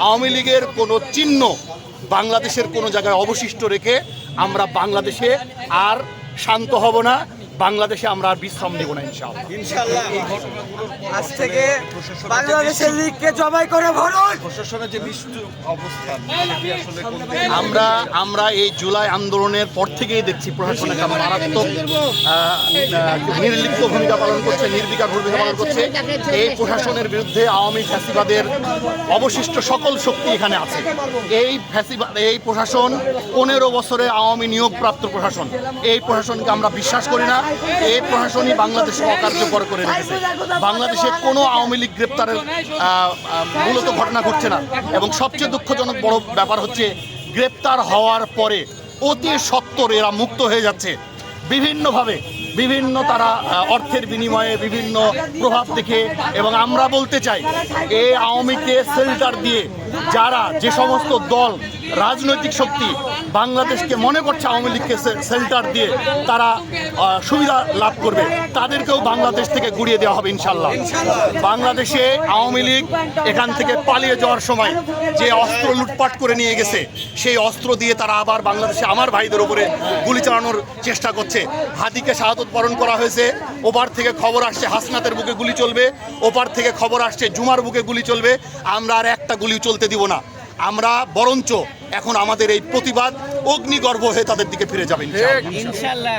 আওয়ামী লীগের কোনো চিহ্ন বাংলাদেশের কোনো জায়গায় অবশিষ্ট রেখে আমরা বাংলাদেশে আর শান্ত হব না, বাংলাদেশে আমরা আর বিশ্রাম দেব না ইনশাআল্লাহ। আজ থেকে বাংলাদেশের লীগকে জবাই করে ভরুন। প্রশাসনের যে নিষ্ঠুর অবস্থান আমরা এই জুলাই আন্দোলনের পর থেকেই দেখছি প্রশাসন একটা মারাত্মক নির্লিপ্ত ভূমিকা পালন করছে, নির্বিকার ভূমিকা পালন করছে। এই প্রশাসনের বিরুদ্ধে আওয়ামী ফ্যাসিবাদের অবশিষ্ট সকল শক্তি এখানে আছে। এই প্রশাসন 15 বছরে আওয়ামী নিয়োগপ্রাপ্ত প্রশাসন। এই প্রশাসনকে আমরা বিশ্বাস করি না। এই প্রশাসনই বাংলাদেশকে অকার্যকর করে রেখেছে। বাংলাদেশে কোনো আওয়ামী লীগ গ্রেপ্তারের মূলত ঘটনা ঘটছে না, এবং সবচেয়ে দুঃখজনক বড় ব্যাপার হচ্ছে গ্রেপ্তার হওয়ার পরে অতি সত্বর এরা মুক্ত হয়ে যাচ্ছে বিভিন্নভাবে, বিভিন্ন তারা অর্থের বিনিময়ে বিভিন্ন প্রভাব দেখে। এবং আমরা বলতে চাই, এই আওয়ামীকে শেল্টার দিয়ে যারা যে সমস্ত দল রাজনৈতিক শক্তি বাংলাদেশকে মনে করছে আওয়ামী লীগকে শেল্টার দিয়ে তারা সুবিধা লাভ করবে, তাদেরকেও বাংলাদেশ থেকে গুড়িয়ে দেওয়া হবে ইনশাল্লাহ। বাংলাদেশে আওয়ামী লীগ এখান থেকে পালিয়ে যাওয়ার সময় যে অস্ত্র লুটপাট করে নিয়ে গেছে, সেই অস্ত্র দিয়ে তারা আবার বাংলাদেশে আমার ভাইদের উপরে গুলি চালানোর চেষ্টা করছে। হাদিকে শাহাদত বরণ করা হয়েছে, ওপার থেকে খবর আসছে হাসনাতের বুকে গুলি চলবে, ওপার থেকে খবর আসছে জুমার বুকে গুলি চলবে। আমরা আর একটা গুলি চলতে দিব না। আমরা বরঞ্চ এখন আমাদের এই প্রতিবাদ অগ্নিগর্ভ হয়ে তাদের দিকে ফিরে যাবে ইনশাআল্লাহ।